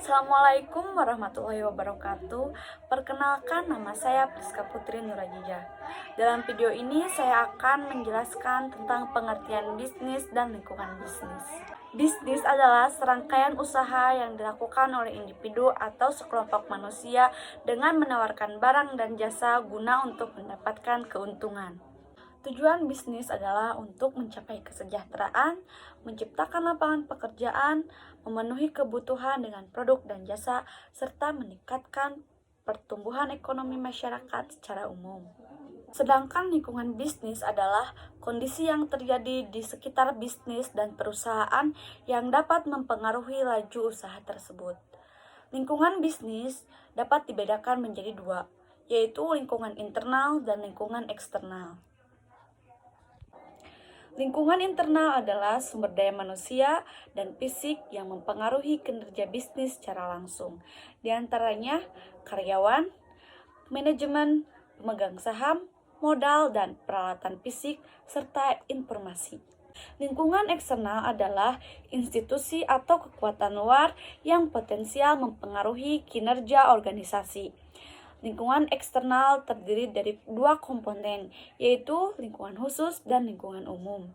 Assalamualaikum warahmatullahi wabarakatuh. Perkenalkan, nama saya Priska Putri Nurajijah. Dalam video ini saya akan menjelaskan tentang pengertian bisnis dan lingkungan bisnis. Bisnis adalah serangkaian usaha yang dilakukan oleh individu atau sekelompok manusia dengan menawarkan barang dan jasa guna untuk mendapatkan keuntungan. Tujuan bisnis adalah untuk mencapai kesejahteraan, menciptakan lapangan pekerjaan, memenuhi kebutuhan dengan produk dan jasa, serta meningkatkan pertumbuhan ekonomi masyarakat secara umum. Sedangkan lingkungan bisnis adalah kondisi yang terjadi di sekitar bisnis dan perusahaan yang dapat mempengaruhi laju usaha tersebut. Lingkungan bisnis dapat dibedakan menjadi dua, yaitu lingkungan internal dan lingkungan eksternal. Lingkungan internal adalah sumber daya manusia dan fisik yang mempengaruhi kinerja bisnis secara langsung. Di antaranya karyawan, manajemen, pemegang saham, modal, dan peralatan fisik, serta informasi. Lingkungan eksternal adalah institusi atau kekuatan luar yang potensial mempengaruhi kinerja organisasi. Lingkungan eksternal terdiri dari dua komponen, yaitu lingkungan khusus dan lingkungan umum.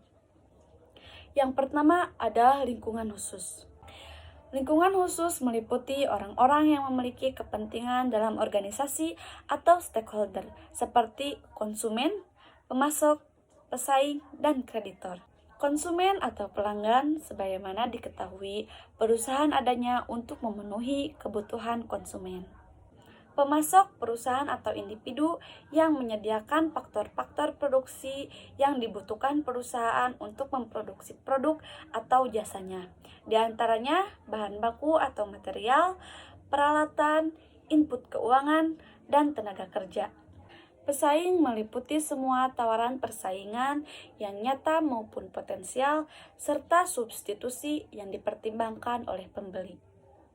Yang pertama adalah lingkungan khusus. Lingkungan khusus meliputi orang-orang yang memiliki kepentingan dalam organisasi atau stakeholder, seperti konsumen, pemasok, pesaing, dan kreditor. Konsumen atau pelanggan, sebagaimana diketahui, perusahaan adanya untuk memenuhi kebutuhan konsumen. Pemasok, perusahaan atau individu yang menyediakan faktor-faktor produksi yang dibutuhkan perusahaan untuk memproduksi produk atau jasanya. Di antaranya bahan baku atau material, peralatan, input keuangan, dan tenaga kerja. Pesaing meliputi semua tawaran persaingan yang nyata maupun potensial, serta substitusi yang dipertimbangkan oleh pembeli.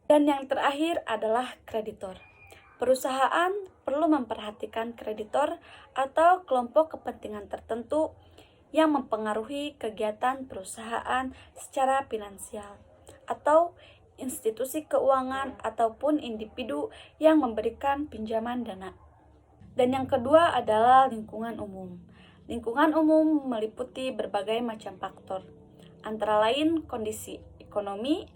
Dan yang terakhir adalah kreditor. Perusahaan perlu memperhatikan kreditor atau kelompok kepentingan tertentu yang mempengaruhi kegiatan perusahaan secara finansial, atau institusi keuangan ataupun individu yang memberikan pinjaman dana. Dan yang kedua adalah lingkungan umum. Lingkungan umum meliputi berbagai macam faktor, antara lain kondisi ekonomi,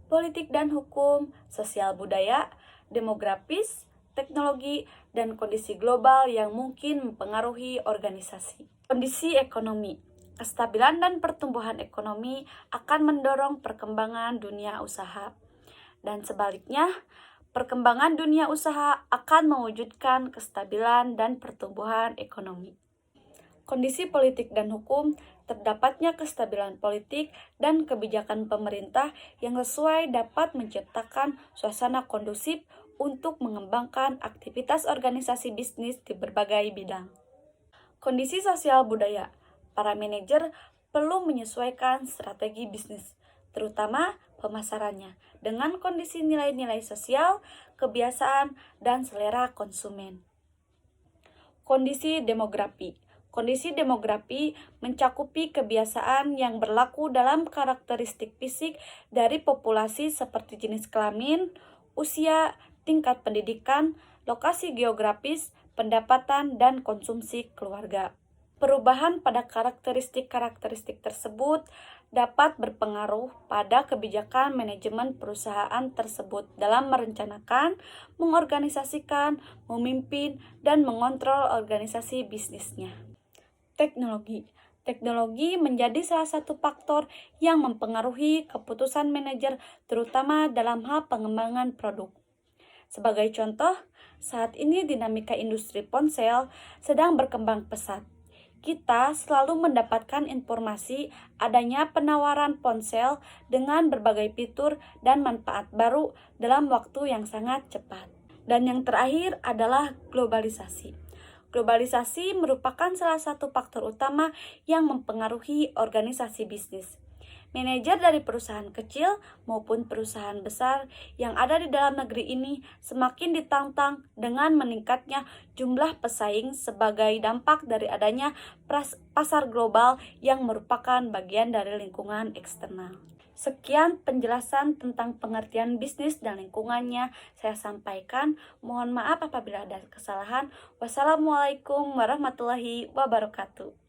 politik dan hukum, sosial budaya, demografis, teknologi, dan kondisi global yang mungkin mempengaruhi organisasi. Kondisi ekonomi, kestabilan dan pertumbuhan ekonomi akan mendorong perkembangan dunia usaha. Dan sebaliknya, perkembangan dunia usaha akan mewujudkan kestabilan dan pertumbuhan ekonomi. Kondisi politik dan hukum, terdapatnya kestabilan politik dan kebijakan pemerintah yang sesuai dapat menciptakan suasana kondusif untuk mengembangkan aktivitas organisasi bisnis di berbagai bidang. Kondisi sosial budaya, para manajer perlu menyesuaikan strategi bisnis, terutama pemasarannya, dengan kondisi nilai-nilai sosial, kebiasaan, dan selera konsumen. Kondisi demografi. Kondisi demografi mencakupi kebiasaan yang berlaku dalam karakteristik fisik dari populasi seperti jenis kelamin, usia, tingkat pendidikan, lokasi geografis, pendapatan, dan konsumsi keluarga. Perubahan pada karakteristik-karakteristik tersebut dapat berpengaruh pada kebijakan manajemen perusahaan tersebut dalam merencanakan, mengorganisasikan, memimpin, dan mengontrol organisasi bisnisnya. Teknologi. Teknologi menjadi salah satu faktor yang mempengaruhi keputusan manajer, terutama dalam hal pengembangan produk. Sebagai contoh, saat ini dinamika industri ponsel sedang berkembang pesat. Kita selalu mendapatkan informasi adanya penawaran ponsel dengan berbagai fitur dan manfaat baru dalam waktu yang sangat cepat. Dan yang terakhir adalah globalisasi. Globalisasi merupakan salah satu faktor utama yang mempengaruhi organisasi bisnis. Manajer dari perusahaan kecil maupun perusahaan besar yang ada di dalam negeri ini semakin ditantang dengan meningkatnya jumlah pesaing sebagai dampak dari adanya pasar global yang merupakan bagian dari lingkungan eksternal. Sekian penjelasan tentang pengertian bisnis dan lingkungannya saya sampaikan. Mohon maaf apabila ada kesalahan. Wassalamualaikum warahmatullahi wabarakatuh.